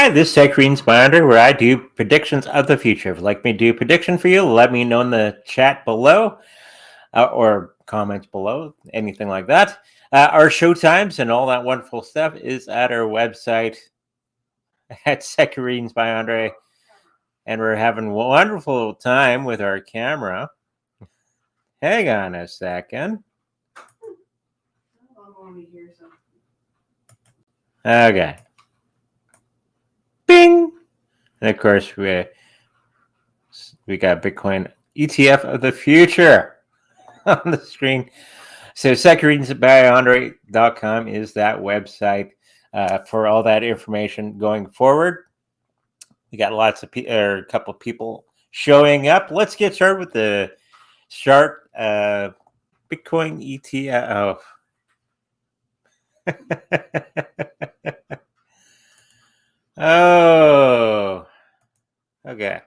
Hi, this is Tech Greens Binder, where I do predictions of the future. If you'd like me to do a prediction for you, let me know in the chat below or comments below, anything like that. Our show times and all that wonderful stuff is at our website at Tech Greens by Andre. And we're having a wonderful time with our camera. Hang on a second. Okay. Bing! And of course, we got Bitcoin ETF of the future on the screen. So securingsbyandre.com is that website for all that information going forward. We got lots of a couple of people showing up. Let's get started with the chart. Bitcoin ETF. Oh, okay.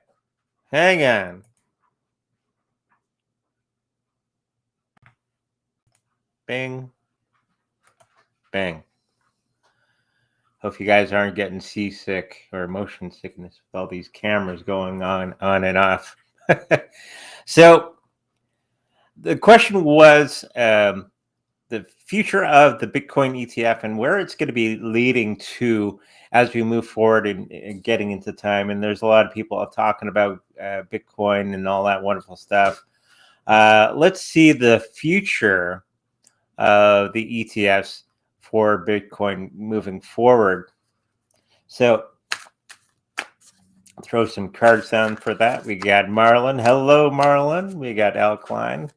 Hang on. Bing. Bang. Hope you guys aren't getting seasick or motion sickness with all these cameras going on and off. So the question was the future of the Bitcoin ETF and where it's going to be leading to as we move forward and getting into time. And there's a lot of people talking about Bitcoin and all that wonderful stuff. Let's see the future of the ETFs for Bitcoin moving forward. So throw some cards down for that. We got Marlon. Hello, Marlon. We got Al Klein.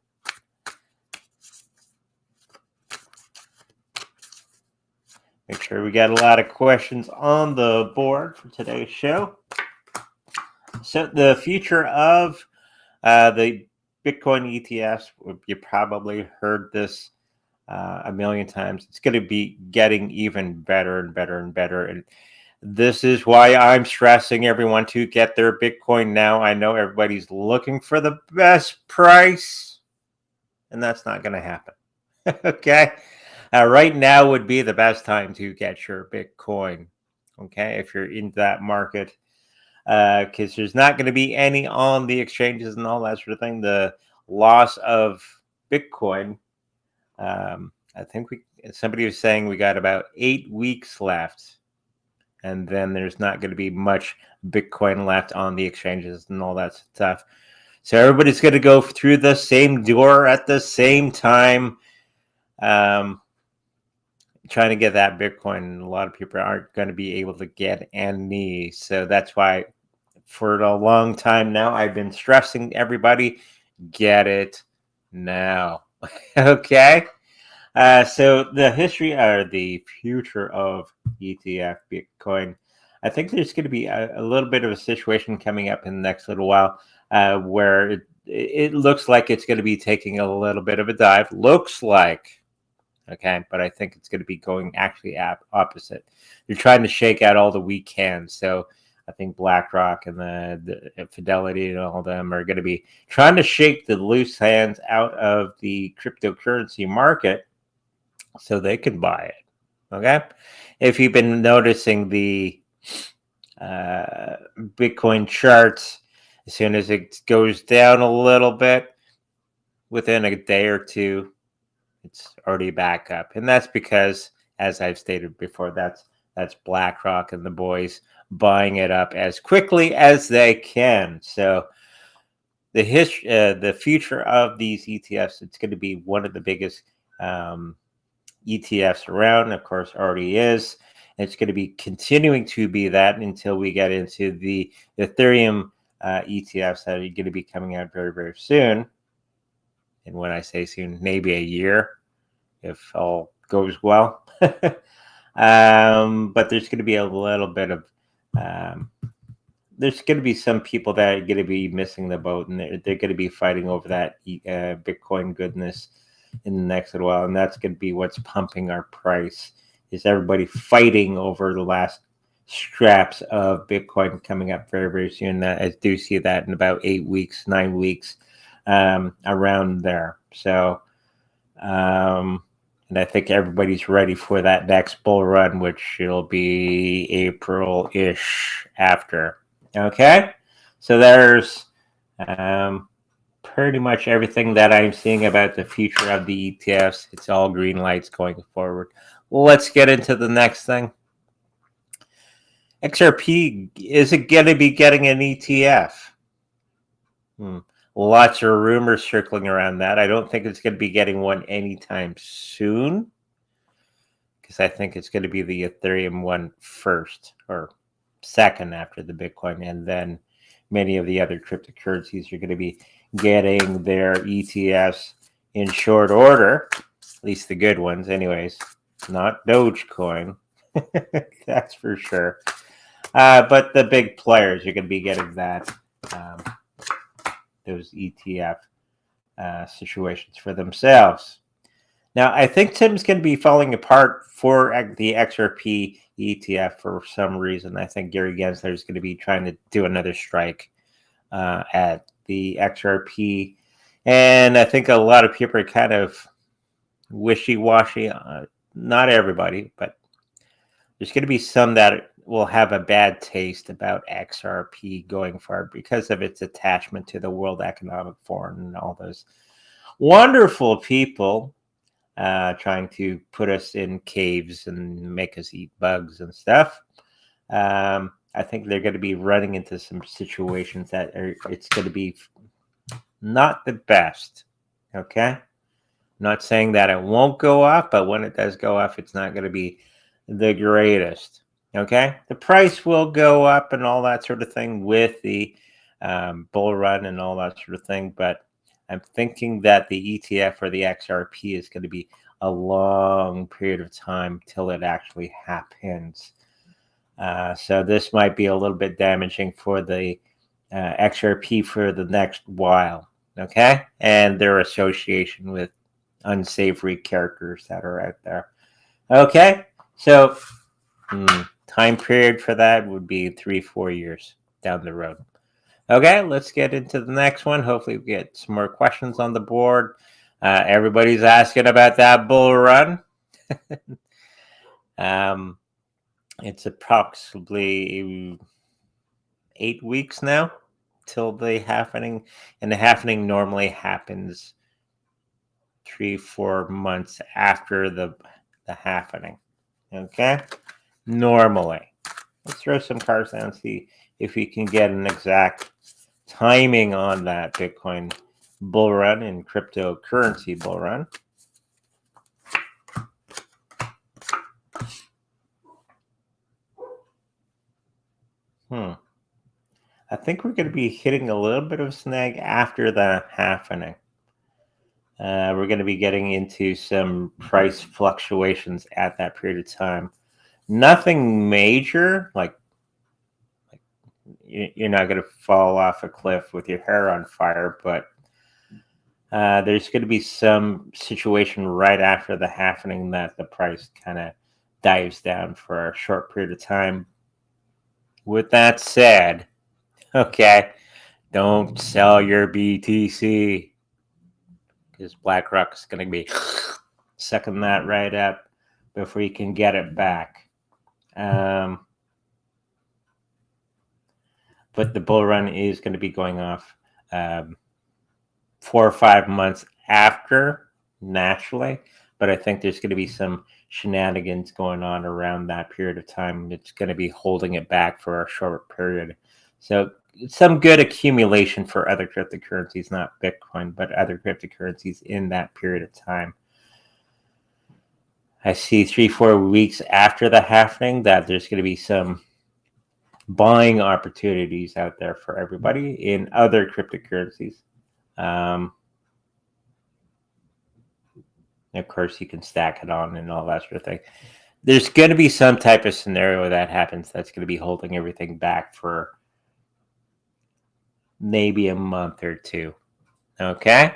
Make sure we got a lot of questions on the board for today's show. So the future of the Bitcoin ETFs, you probably heard this a million times. It's going to be getting even better and better and better. And this is why I'm stressing everyone to get their Bitcoin now. I know everybody's looking for the best price, and that's not going to happen. Okay. Right now would be the best time to get your Bitcoin. Okay. If you're in that market, because there's not going to be any on the exchanges and all that sort of thing. The loss of Bitcoin, I think somebody was saying we got about 8 weeks left, and then there's not going to be much Bitcoin left on the exchanges and all that stuff. So everybody's going to go through the same door at the same time, trying to get that Bitcoin. A lot of people aren't going to be able to get any. So that's why for a long time now, I've been stressing everybody, get it now. Okay. So the history or the future of ETF Bitcoin, I think there's going to be a little bit of a situation coming up in the next little while where it looks like it's going to be taking a little bit of a dive. Looks like. Okay, but I think it's going to be going actually opposite. They're trying to shake out all the weak hands. So I think BlackRock and the Fidelity and all of them are going to be trying to shake the loose hands out of the cryptocurrency market so they can buy it. Okay, if you've been noticing the Bitcoin charts, as soon as it goes down a little bit, within a day or two, it's already back up. And that's because, as I've stated before, that's BlackRock and the boys buying it up as quickly as they can. So the future of these ETFs, it's going to be one of the biggest ETFs around. Of course, already is. It's going to be continuing to be that until we get into the Ethereum ETFs that are going to be coming out very, very soon. And when I say soon, maybe a year, if all goes well. But there's going to be a little bit of, there's going to be some people that are going to be missing the boat, and they're going to be fighting over that Bitcoin goodness in the next little while. And that's going to be what's pumping our price, is everybody fighting over the last scraps of Bitcoin coming up very, very soon. I do see that in about 8 weeks, 9 weeks. Around there. So And I think everybody's ready for that next bull run, which will be April-ish after. Okay? So there's pretty much everything that I'm seeing about the future of the ETFs. It's all green lights going forward. Let's get into the next thing. XRP, is it going to be getting an ETF? Lots of rumors circling around that. I don't think it's going to be getting one anytime soon, because I think it's going to be the Ethereum one first or second after the Bitcoin, and then many of the other cryptocurrencies are going to be getting their ETFs in short order, at least the good ones anyways, not Dogecoin. That's for sure. But the big players are going to be getting that, those ETF situations for themselves. Now, I think Tim's going to be falling apart for the XRP ETF for some reason. I think Gary Gensler is going to be trying to do another strike at the XRP. And I think a lot of people are kind of wishy-washy. Not everybody, but there's going to be some that will have a bad taste about XRP going forward because of its attachment to the World Economic Forum and all those wonderful people trying to put us in caves and make us eat bugs and stuff. I think they're going to be running into some situations that it's going to be not the best. Okay? I'm not saying that it won't go up, but when it does go up, it's not going to be the greatest. Okay? The price will go up and all that sort of thing with the bull run and all that sort of thing, but I'm thinking that the ETF or the XRP is going to be a long period of time till it actually happens. So this might be a little bit damaging for the XRP for the next while, okay? And their association with unsavory characters that are out there. Okay, so time period for that would be 3-4 years down the road. Okay, let's get into the next one. Hopefully we get some more questions on the board. Everybody's asking about that bull run. It's approximately 8 weeks now till the halvening, and the halvening normally happens 3-4 months after the halvening. Okay, normally. Let's throw some cards down and see if we can get an exact timing on that Bitcoin bull run and cryptocurrency bull run. I think we're going to be hitting a little bit of a snag after the halvening. We're going to be getting into some price fluctuations at that period of time. Nothing major, like you're not going to fall off a cliff with your hair on fire, but there's going to be some situation right after the halvening that the price kind of dives down for a short period of time. With that said, okay, don't sell your BTC because BlackRock's going to be sucking that right up before you can get it back. But the bull run is going to be going off 4 or 5 months after, naturally. But I think there's going to be some shenanigans going on around that period of time. It's going to be holding it back for a short period. So some good accumulation for other cryptocurrencies, not Bitcoin, but other cryptocurrencies in that period of time. I see 3-4 weeks after the halvening that there's going to be some buying opportunities out there for everybody in other cryptocurrencies. Of course, you can stack it on and all that sort of thing. There's going to be some type of scenario that happens that's going to be holding everything back for maybe a month or two. Okay?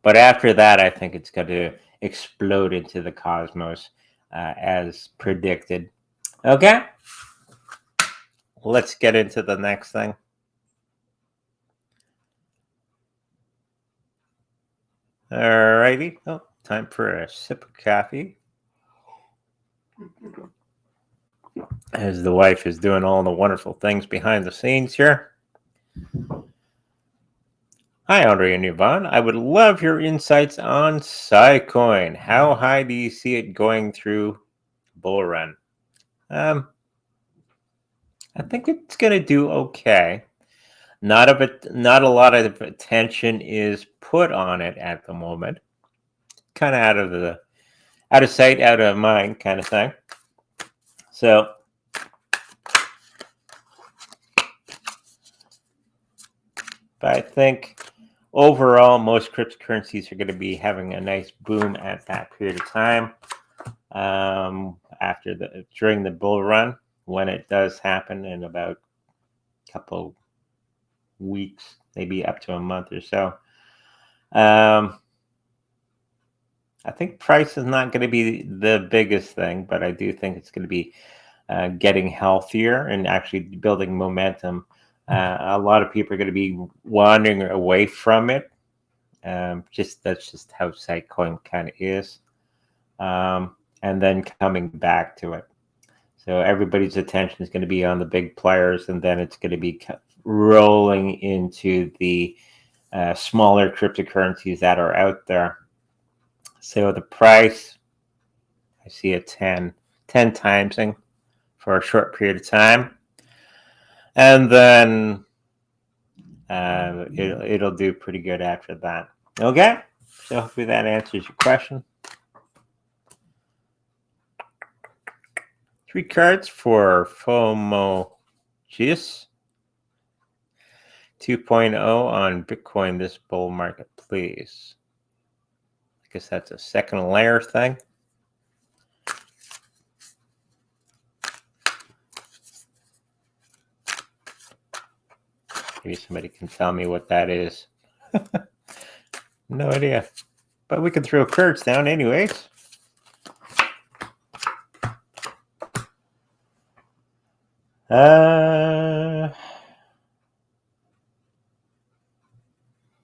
But after that, I think it's going to explode into the cosmos as predicted. Okay? Let's get into the next thing. Alrighty. Oh, time for a sip of coffee. As the wife is doing all the wonderful things behind the scenes here. Hi, Andre and Yvonne. I would love your insights on Cycoin. How high do you see it going through bull run? I think it's going to do okay. Not a lot of attention is put on it at the moment. Kind of out of sight, out of mind kind of thing. So but I think overall most cryptocurrencies are going to be having a nice boom at that period of time. During the bull run, when it does happen in about a couple weeks, maybe up to a month or so. I think price is not going to be the biggest thing, but I do think it's going to be getting healthier and actually building momentum. A lot of people are going to be wandering away from it. That's just how Cycoin kind of is, and then coming back to it. So everybody's attention is going to be on the big players, and then it's going to be rolling into the smaller cryptocurrencies that are out there. So the price, I see a 10 timesing for a short period of time. And then it'll do pretty good after that. Okay? So hopefully that answers your question. 3 cards for FOMO GIS 2.0 on Bitcoin this bull market, please. I guess that's a second layer thing. Maybe somebody can tell me what that is. No idea. But we can throw cards down anyways.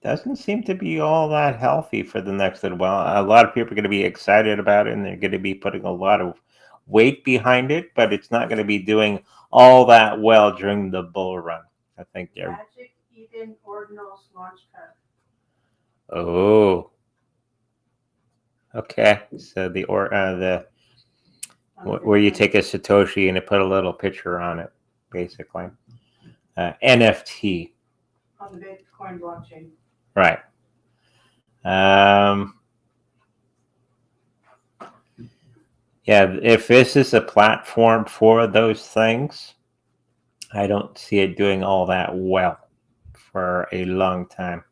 Doesn't seem to be all that healthy for the next little while. A lot of people are going to be excited about it, and they're going to be putting a lot of weight behind it, but it's not going to be doing all that well during the bull run. I think they're Magic Eden Ordinals Launchpad. Oh. Okay. So where you take a Satoshi and you put a little picture on it, basically. NFT. On the Bitcoin blockchain. Right. Yeah, if this is a platform for those things, I don't see it doing all that well for a long time.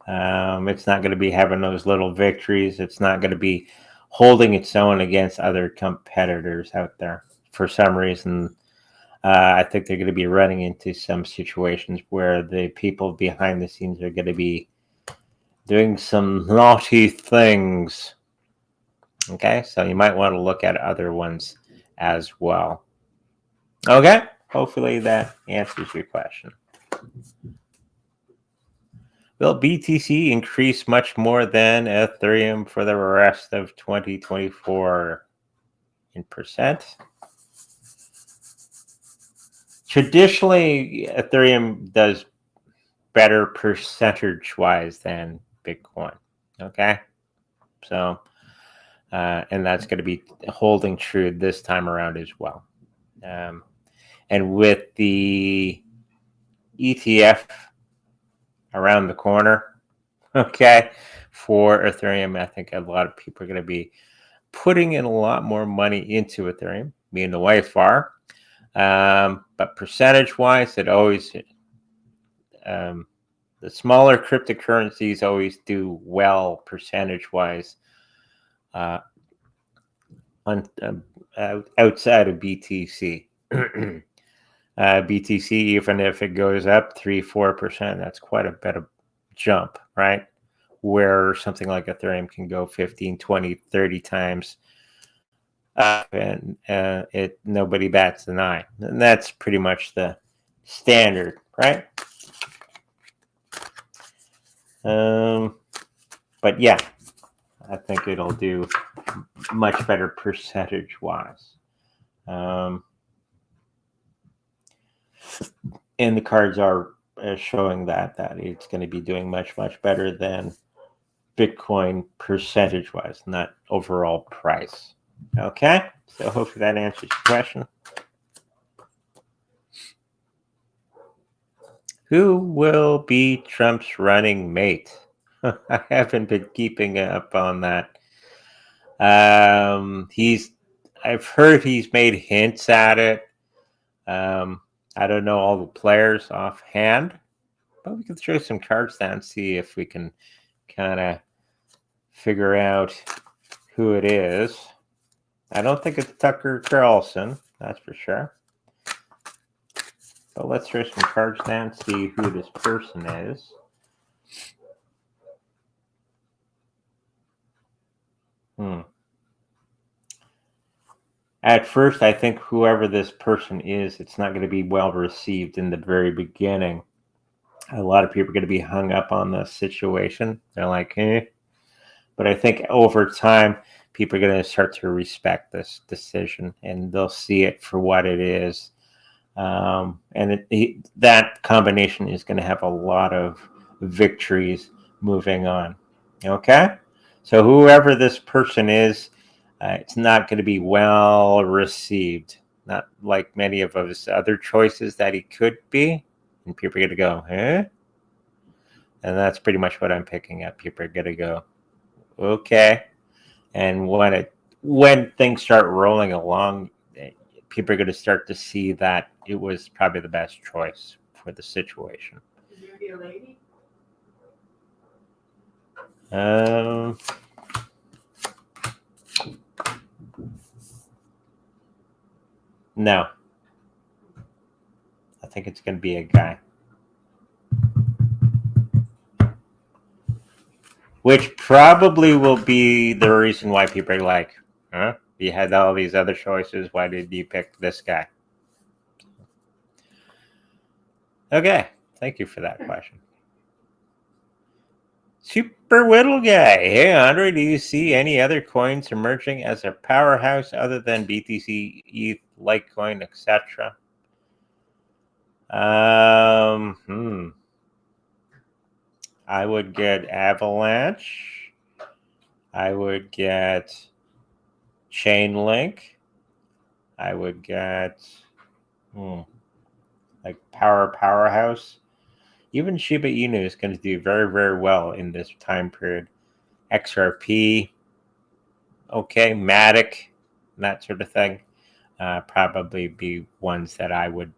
It's not going to be having those little victories. It's not going to be holding its own against other competitors out there. For some reason, I think they're going to be running into some situations where the people behind the scenes are going to be doing some naughty things. Okay, so you might want to look at other ones as well. Okay, hopefully that answers your question. Will BTC increase much more than Ethereum for the rest of 2024 in percent? Traditionally, Ethereum does better percentage-wise than Bitcoin. Okay, so and that's going to be holding true this time around as well. And with the ETF around the corner, okay, for Ethereum, I think a lot of people are going to be putting in a lot more money into Ethereum, me and the wife are. But percentage-wise, it always the smaller cryptocurrencies always do well percentage-wise outside of BTC. BTC, even if it goes up 3-4%, that's quite a bit of jump, right? Where something like Ethereum can go 15, 20, 30 times up, and nobody bats an eye. And that's pretty much the standard, right? But yeah, I think it'll do much better percentage-wise. And the cards are showing that it's going to be doing much better than Bitcoin percentage-wise, not overall price. Okay, so hopefully that answers your question. Who will be Trump's running mate? I haven't been keeping up on that. I've heard he's made hints at it. I don't know all the players offhand, but we can throw some cards down and see if we can kind of figure out who it is. I don't think it's Tucker Carlson, that's for sure. But let's throw some cards down and see who this person is. At first, I think whoever this person is, it's not going to be well received in the very beginning. A lot of people are going to be hung up on the situation. They're like, eh. But I think over time, people are going to start to respect this decision, and they'll see it for what it is. And that combination is going to have a lot of victories moving on. Okay? So whoever this person is, it's not going to be well received. Not like many of his other choices that he could be. And people are going to go, eh? And that's pretty much what I'm picking up. People are going to go, okay. And when things start rolling along, people are going to start to see that it was probably the best choice for the situation. Is it be a lady? No. I think it's going to be a guy. Which probably will be the reason why people are like, huh? You had all these other choices. Why did you pick this guy? Okay. Thank you for that question. Super Whittle Guy. Hey, Andre, do you see any other coins emerging as a powerhouse other than BTC, ETH, Litecoin, etc.? I would get Avalanche. I would get Chainlink. I would get like Powerhouse. Even Shiba Inu is going to do very, very well in this time period. XRP, okay, Matic, that sort of thing. Probably be ones that I would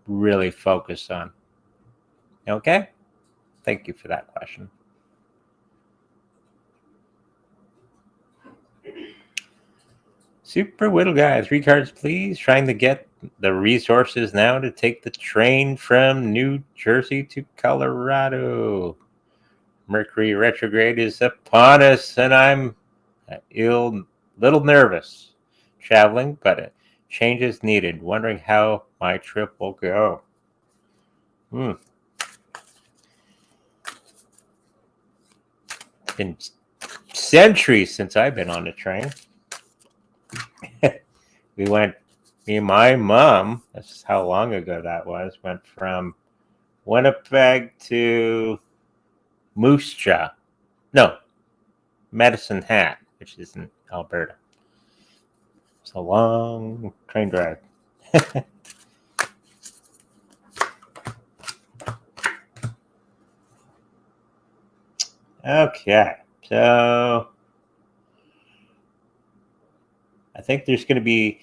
really focus on. Okay? Thank you for that question. Super Whittle Guy, 3 cards, please. Trying to get the resources now to take the train from New Jersey to Colorado. Mercury retrograde is upon us, and I'm little nervous traveling, but a change is needed. Wondering how my trip will go. It's been centuries since I've been on a train. Me and my mom, that's how long ago that was, went from Winnipeg to Moose Jaw. No, Medicine Hat, which is in Alberta. It's a long train drive. Okay, so I think there's going to be,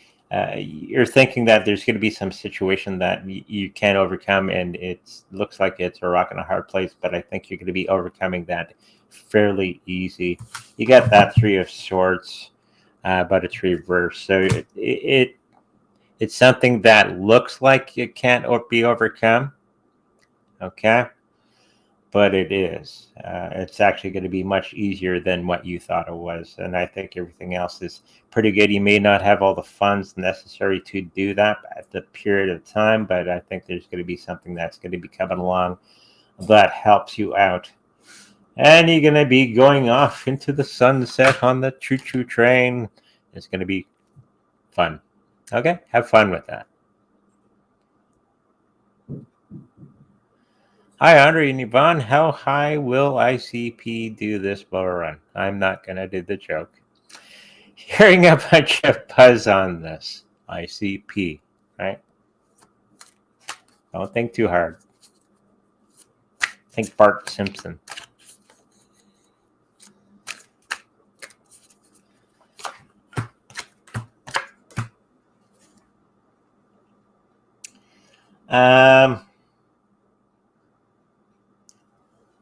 you're thinking that there's going to be some situation that you can't overcome, and it looks like it's a rock and a hard place, but I think you're going to be overcoming that fairly easy. You got that 3 of Swords, but it's reversed. So it's something that looks like it can't be overcome, okay? But it is. It's actually going to be much easier than what you thought it was. And I think everything else is pretty good. You may not have all the funds necessary to do that at the period of time, but I think there's going to be something that's going to be coming along that helps you out And you're going to be going off into the sunset on the choo-choo train. It's going to be fun. Okay? Have fun with that. Hi, Andre and Yvonne. How high will ICP do this bull run? I'm not going to do the joke. Hearing a bunch of buzz on this. ICP, right? Don't think too hard. Think Bart Simpson.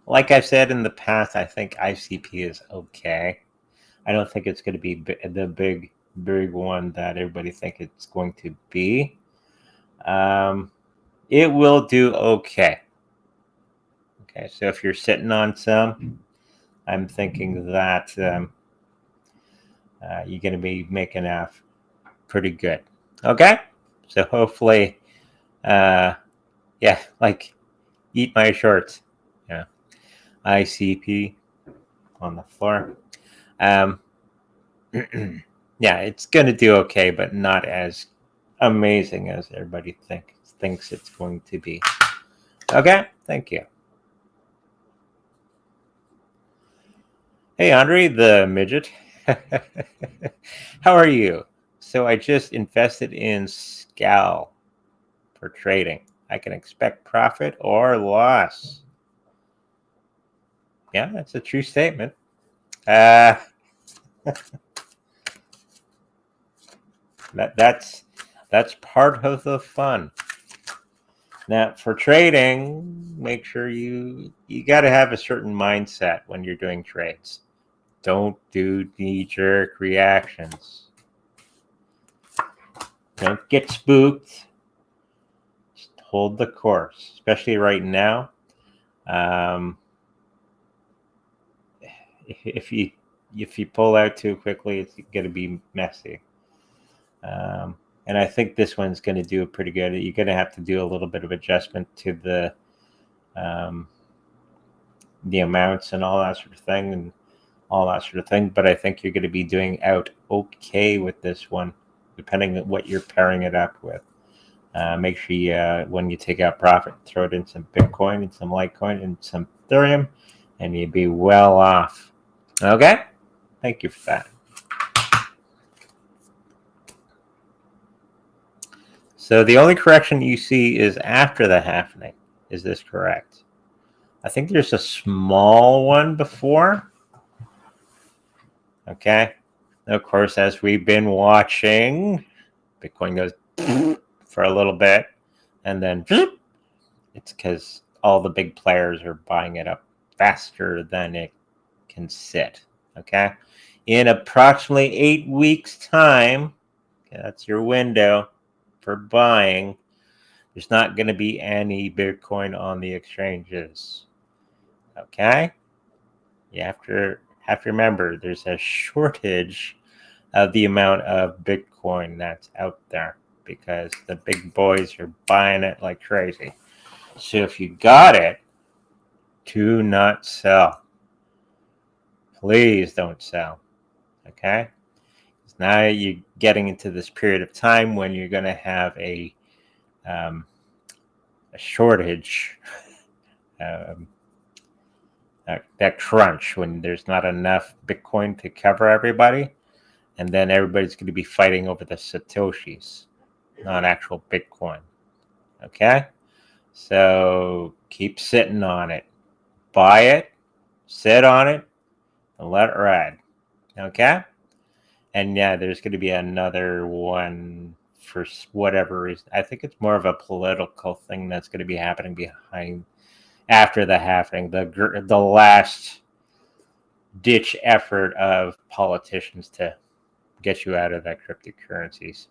Like I've said in the past, I think ICP is okay. I don't think it's going to be the big one that everybody think it's going to be. It will do okay. Okay, so if you're sitting on some, I'm thinking that you're going to be making off pretty good. Okay, so hopefully, like eat my shorts. Yeah, ICP on the floor. Yeah, it's going to do okay, but not as amazing as everybody thinks it's going to be. Okay, thank you. Hey, Andre, the midget. How are you? So I just invested in Scal for trading. I can expect profit or loss. Yeah, that's a true statement. That's part of the fun. Now, for trading, make sure you got to have a certain mindset when you're doing trades. Don't do knee-jerk reactions. Don't get spooked. Just hold the course, especially right now. If you pull out too quickly, it's going to be messy. And I think this one's going to do pretty good. You're going to have to do a little bit of adjustment to the amounts and all that sort of thing, But I think you're going to be doing out okay with this one, depending on what you're pairing it up with. Make sure you, when you take out profit, throw it in some Bitcoin and some Litecoin and some Ethereum, and you'd be well off. Okay? Thank you for that. So the only correction you see is after the halving. Is this correct? I think there's a small one before. Okay. Of course, as we've been watching, Bitcoin goes for a little bit, and then it's because all the big players are buying it up faster than it can sit. Okay. In approximately 8 weeks' time, that's your window for buying, there's not going to be any Bitcoin on the exchanges. Okay? You have to remember there's a shortage of the amount of Bitcoin that's out there because the big boys are buying it like crazy. So if you got it, do not sell. Please don't sell. Okay? Now you're getting into this period of time when you're going to have a shortage, that crunch when there's not enough Bitcoin to cover everybody, and then everybody's going to be fighting over the Satoshis, not actual Bitcoin. Okay? So keep sitting on it. Buy it, sit on it, and let it ride. Okay? And yeah, there's going to be another one for whatever reason. I think it's more of a political thing that's going to be happening behind after the halving, the last ditch effort of politicians to get you out of that cryptocurrencies.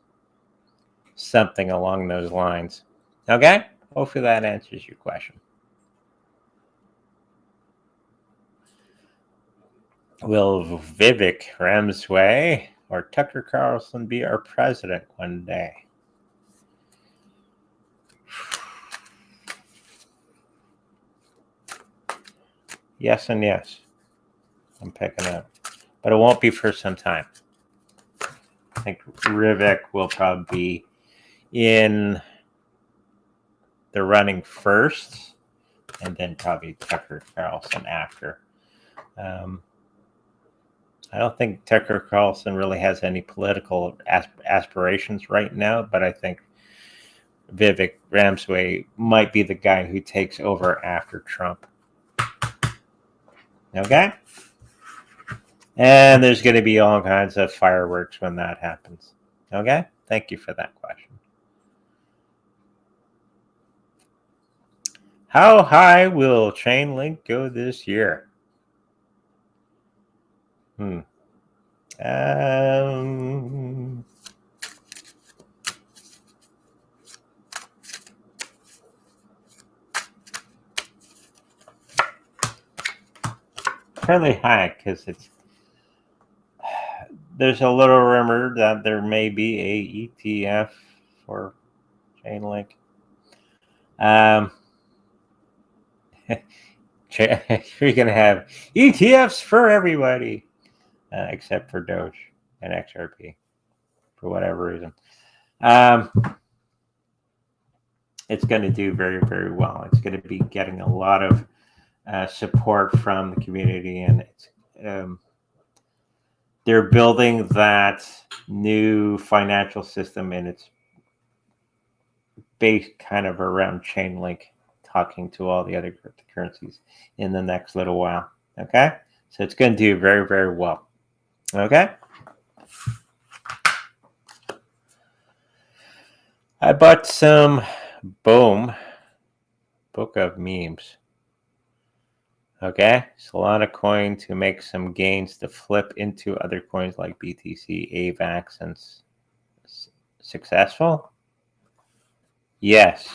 Something along those lines. Okay? Hopefully that answers your question. Will Vivek Ramaswamy or Tucker Carlson be our president one day? Yes and yes. I'm picking up. But it won't be for some time. I think Rivik will probably be in the running first, and then probably Tucker Carlson after. I don't think Tucker Carlson really has any political aspirations right now, but I think Vivek Ramsway might be the guy who takes over after Trump. Okay? And there's going to be all kinds of fireworks when that happens. Okay? Thank you for that question. How high will Chainlink go this year? Fairly high because there's a little rumor that there may be a ETF for Chainlink. You're gonna have ETFs for everybody, except for Doge and XRP, for whatever reason. It's going to do very, very well. It's going to be getting a lot of support from the community, and they're building that new financial system, and it's based kind of around Chainlink, talking to all the other cryptocurrencies in the next little while. Okay, so it's going to do very, very well. Okay. I bought some Boom Book of Memes. Okay, Solana coin to make some gains to flip into other coins like BTC, AVAX, and successful? Yes.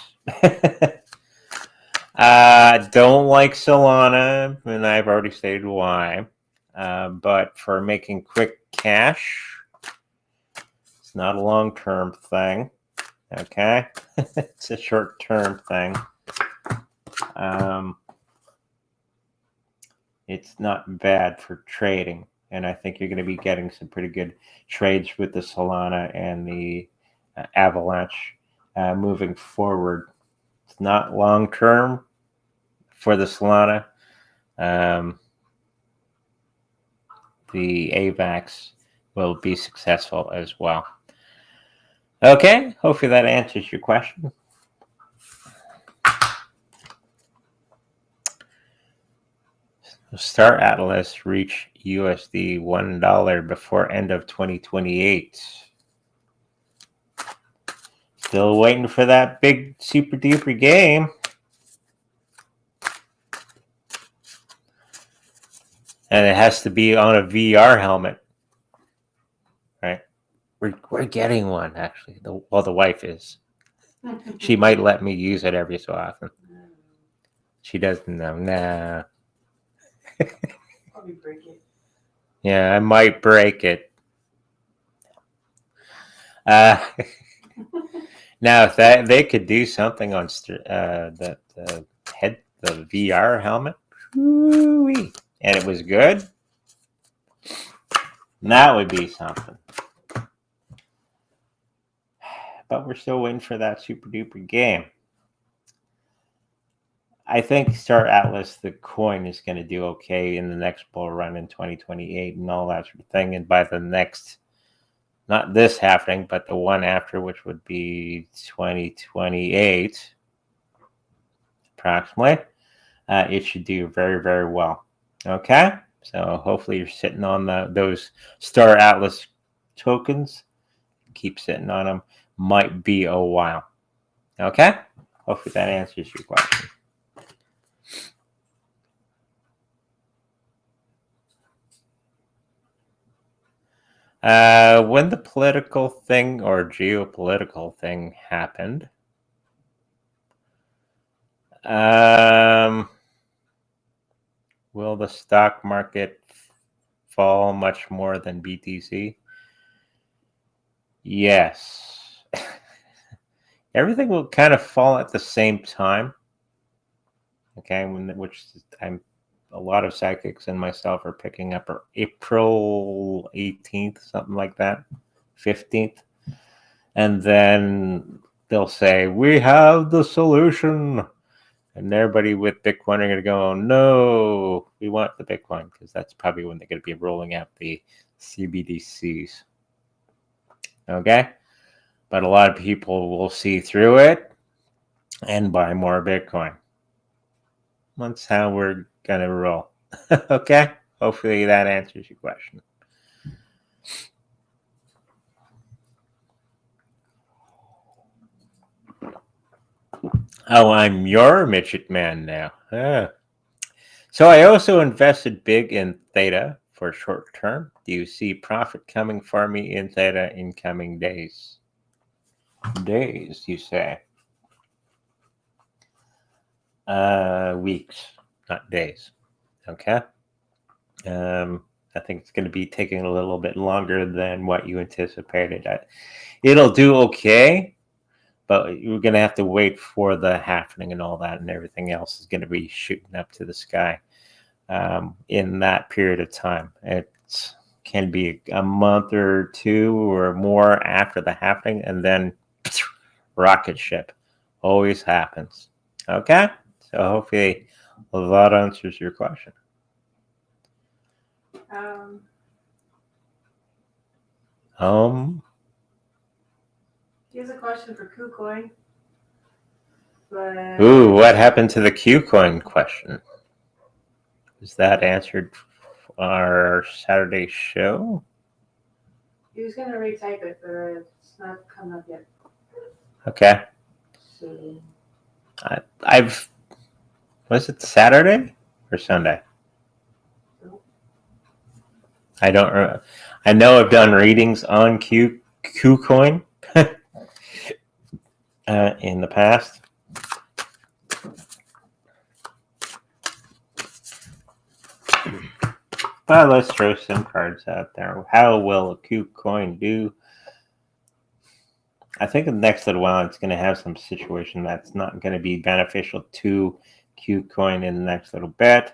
Don't like Solana, and I've already stated why. But for making quick cash, it's not a long-term thing. Okay, it's a short-term thing. It's not bad for trading, and I think you're going to be getting some pretty good trades with the Solana and the Avalanche moving forward. It's not long-term for the Solana. The AVAX will be successful as well. Okay, hopefully that answers your question. Star Atlas reach USD $1 before end of 2028. Still waiting for that big super duper game. And it has to be on a VR helmet. Right? We're getting one, actually. The wife is. She might let me use it every so often. She doesn't know. Nah. Probably break it. Yeah, I might break it. Now, if they could do something on the VR helmet, and it was good, that would be something. But we're still waiting for that super duper game. I think Star Atlas, the coin, is going to do okay in the next bull run in 2028 and all that sort of thing. And by the next, not this happening, but the one after, which would be 2028, approximately, it should do very, very well. Okay? So hopefully you're sitting on those Star Atlas tokens. Keep sitting on them. Might be a while. Okay? Hopefully that answers your question. When the political thing or geopolitical thing happened, will the stock market fall much more than BTC? Yes. Everything will kind of fall at the same time. Okay, which I'm a lot of psychics and myself are picking up are April 18th, something like that, 15th. And then they'll say, we have the solution. And everybody with Bitcoin are going to go, no, we want the Bitcoin, because that's probably when they're going to be rolling out the CBDCs. Okay? But a lot of people will see through it and buy more Bitcoin. That's how we're going to roll. Okay? Hopefully that answers your question. Oh, I'm your midget man now. So I also invested big in Theta for short term. Do you see profit coming for me in Theta in coming days? Days, you say? Weeks, not days. Okay. I think it's going to be taking a little bit longer than what you anticipated. It'll do okay, but you're going to have to wait for the halvening and all that, and everything else is going to be shooting up to the sky in that period of time. It can be a month or two or more after the halvening, and then rocket ship. Always happens. Okay? So hopefully that answers your question. Here's a question for KuCoin. But Ooh, what happened to the KuCoin question? Was that answered our Saturday show? he was going to retype it, but it's not come up yet. Okay. So I've was it Saturday or Sunday? I don't remember. I know I've done readings on KuCoin in the past. Well, let's throw some cards out there. How will a KuCoin do? I think in the next little while it's going to have some situation that's not going to be beneficial to KuCoin in the next little bit.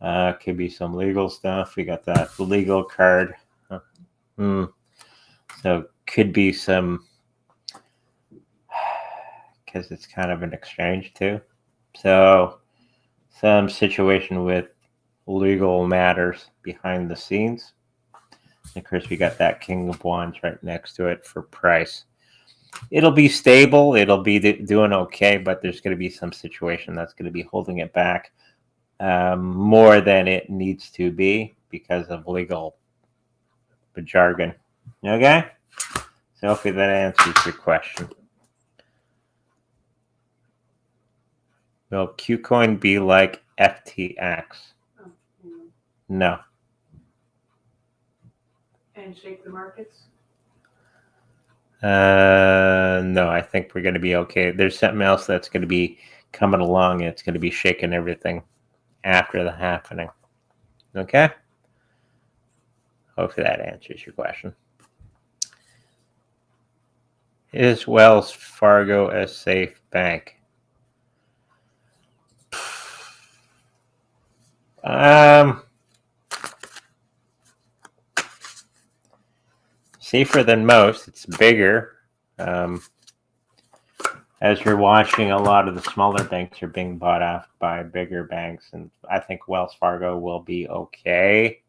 Could be some legal stuff. We got that legal card. So could be some, because it's kind of an exchange too. So some situation with legal matters behind the scenes. And of course, we got that King of Wands right next to it for price. It'll be stable. It'll be doing okay, but there's going to be some situation that's going to be holding it back more than it needs to be because of legal jargon. Okay? So hopefully that answers your question. Will KuCoin be like FTX? No. and shake the markets. No, I think we're going to be okay. There's something else that's going to be coming along, and it's going to be shaking everything after the happening. Okay? Hopefully that answers your question. Is Wells Fargo a safe bank? Safer than most. It's bigger. As you're watching, a lot of the smaller banks are being bought off by bigger banks, and I think Wells Fargo will be okay.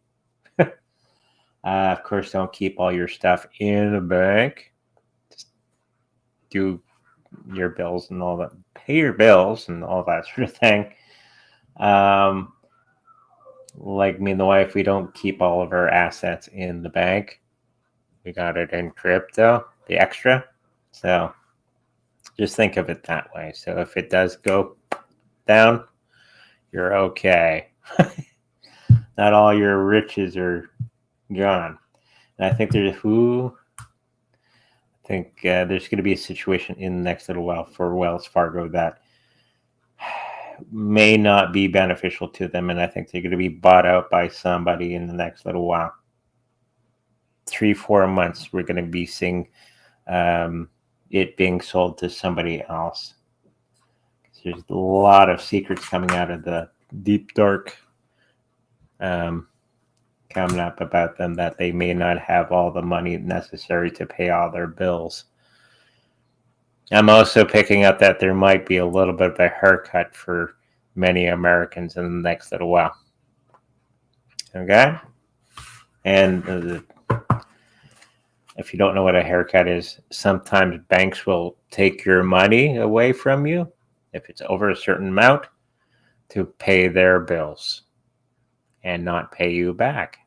Of course, don't keep all your stuff in a bank. Just do your bills and all that. Pay your bills and all that sort of thing. Like me and the wife, we don't keep all of our assets in the bank. We got it in crypto, the extra. So just think of it that way. So if it does go down, you're okay. Not all your riches are gone. And I think there's going to be a situation in the next little while for Wells Fargo that may not be beneficial to them, and I think they're going to be bought out by somebody in the next little while. 3-4 months, we're going to be seeing it being sold to somebody else. There's a lot of secrets coming out of the deep dark coming up about them, that they may not have all the money necessary to pay all their bills. I'm also picking up that there might be a little bit of a haircut for many Americans in the next little while. Okay? And if you don't know what a haircut is, sometimes banks will take your money away from you if it's over a certain amount to pay their bills and not pay you back.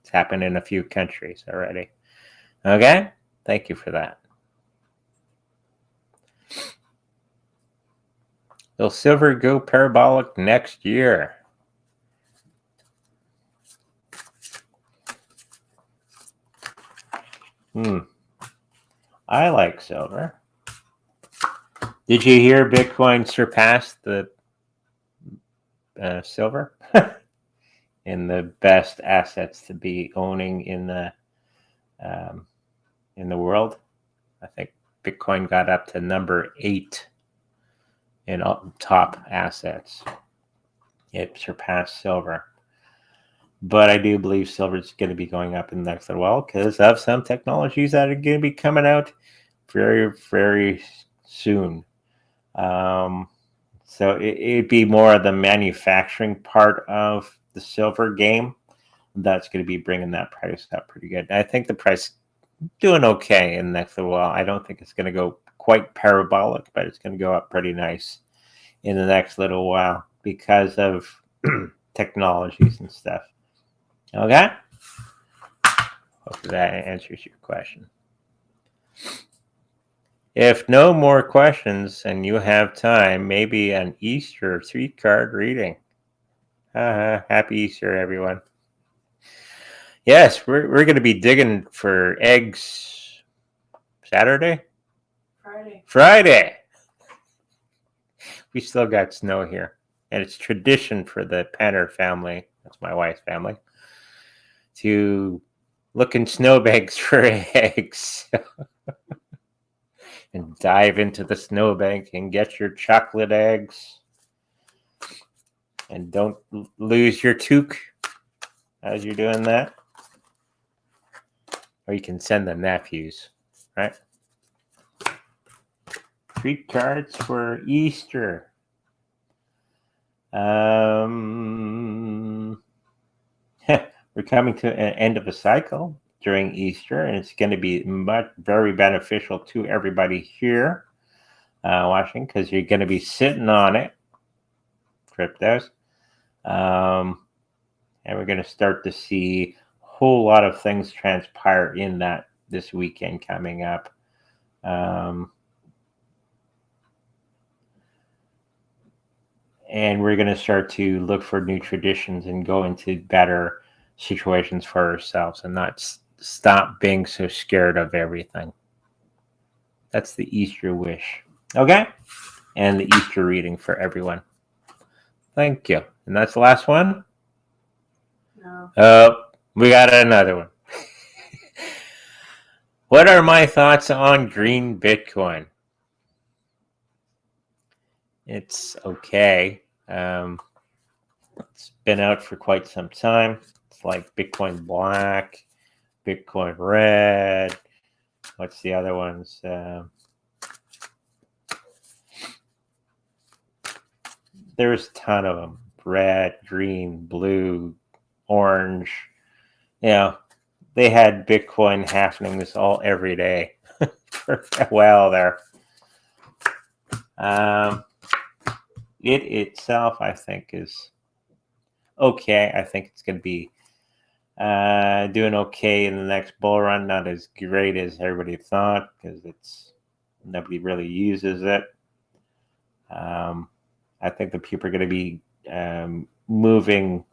It's happened in a few countries already. Okay? Thank you for that. Will silver go parabolic next year? I like silver. Did you hear Bitcoin surpassed the silver in the best assets to be owning in the world? I think Bitcoin got up to number 8 in top assets. It surpassed silver. But I do believe silver is going to be going up in the next little while because of some technologies that are going to be coming out very, very soon. So it'd be more of the manufacturing part of the silver game that's going to be bringing that price up pretty good. I think the price doing okay in the next little while. I don't think it's going to go quite parabolic, but it's going to go up pretty nice in the next little while because of technologies and stuff. Okay? Hopefully that answers your question. If no more questions and you have time, maybe an Easter 3-card reading. Happy Easter, everyone. Yes, we're going to be digging for eggs Saturday? Friday. We still got snow here. And it's tradition for the Penner family, that's my wife's family, to look in snowbanks for eggs. And dive into the snowbank and get your chocolate eggs. And don't lose your toque as you're doing that. Or you can send the nephews, right? 3 cards for Easter. We're coming to an end of a cycle during Easter, and it's going to be very beneficial to everybody here watching because you're going to be sitting on it, cryptos. And we're going to start to see a whole lot of things transpire in that this weekend coming up. And we're going to start to look for new traditions and go into better situations for ourselves and not stop being so scared of everything. That's the Easter wish. Okay? And the Easter reading for everyone. Thank you. And that's the last one? No. We got another one. What are my thoughts on green Bitcoin? It's okay. It's been out for quite some time. It's like Bitcoin Black, Bitcoin Red. What's the other ones? There's a ton of them. Red, green, blue, orange. They had Bitcoin happenings every day for a while there. It itself, I think, is okay. I think it's going to be doing okay in the next bull run. Not as great as everybody thought because nobody really uses it. I think the people are going to be moving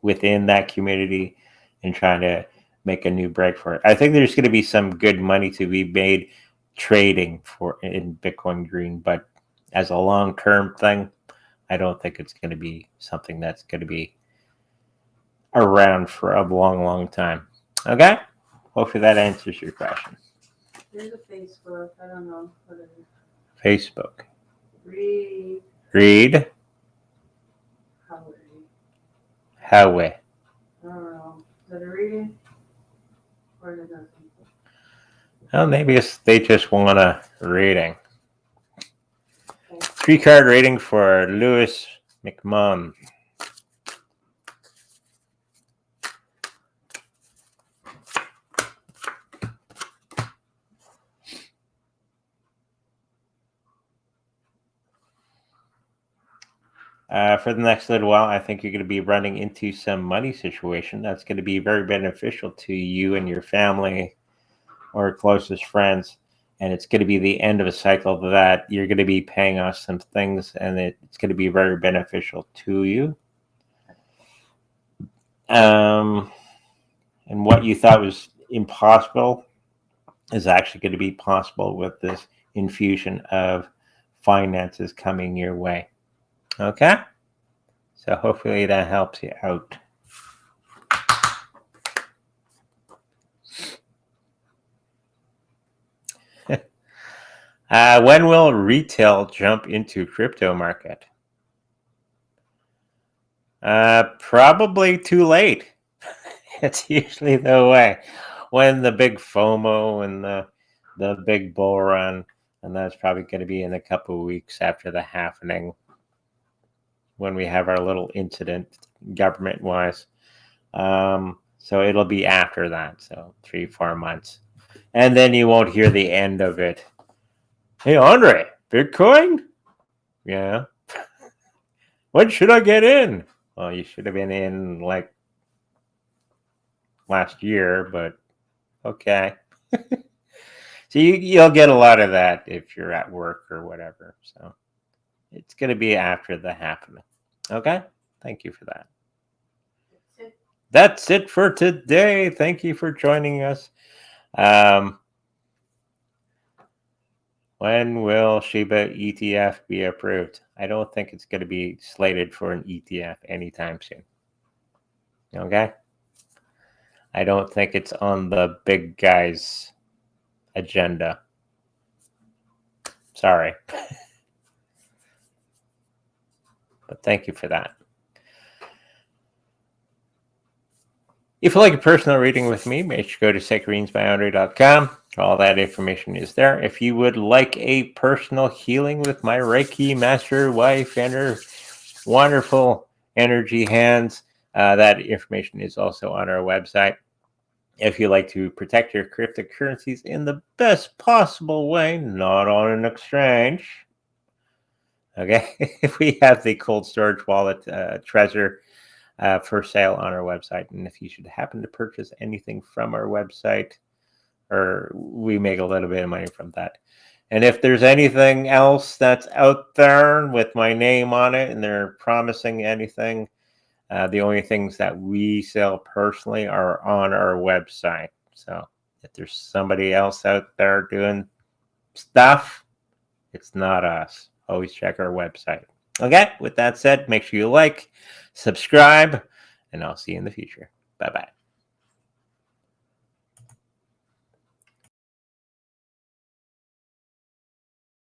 within that community and trying to make a new break for it. I think there's going to be some good money to be made trading in Bitcoin Green, but as a long-term thing, I don't think it's going to be something that's going to be around for a long, long time. Okay? Hopefully that answers your question. There's a Facebook. I don't know what it is. Facebook. Read. Read. How way? I don't know. Is it a reading? Or is it nothing? Well, maybe they just want a reading. Okay. 3-card reading for Lewis McMahon. For the next little while, I think you're going to be running into some money situation that's going to be very beneficial to you and your family or closest friends. And it's going to be the end of a cycle that you're going to be paying off some things, and it's going to be very beneficial to you. And what you thought was impossible is actually going to be possible with this infusion of finances coming your way. Okay? So hopefully that helps you out. When will retail jump into crypto market? Probably too late. It's usually the way. When the big FOMO and the big bull run, and that's probably going to be in a couple of weeks after the halvening, when we have our little incident government-wise. So it'll be after that, so 3-4 months. And then you won't hear the end of it. Hey, Andre, Bitcoin? Yeah. When should I get in? Well, you should have been in like last year, but okay. So you'll get a lot of that if you're at work or whatever. So it's going to be after the halvening. Okay? Thank you for that. That's it for today. Thank you for joining us. When will Shiba ETF be approved? I don't think it's going to be slated for an ETF anytime soon. Okay? I don't think it's on the big guys' agenda. Sorry. But thank you for that. If you like a personal reading with me, make sure to go to sacredreadingsbyandre.com. All that information is there. If you would like a personal healing with my Reiki master wife and her wonderful energy hands, that information is also on our website. If you like to protect your cryptocurrencies in the best possible way, not on an exchange, okay, we have the cold storage wallet Trezor for sale on our website. And if you should happen to purchase anything from our website, or we make a little bit of money from that. And if there's anything else that's out there with my name on it and they're promising anything, the only things that we sell personally are on our website. So if there's somebody else out there doing stuff, it's not us. Always check our website. Okay, with that said, make sure you like, subscribe, and I'll see you in the future. Bye-bye.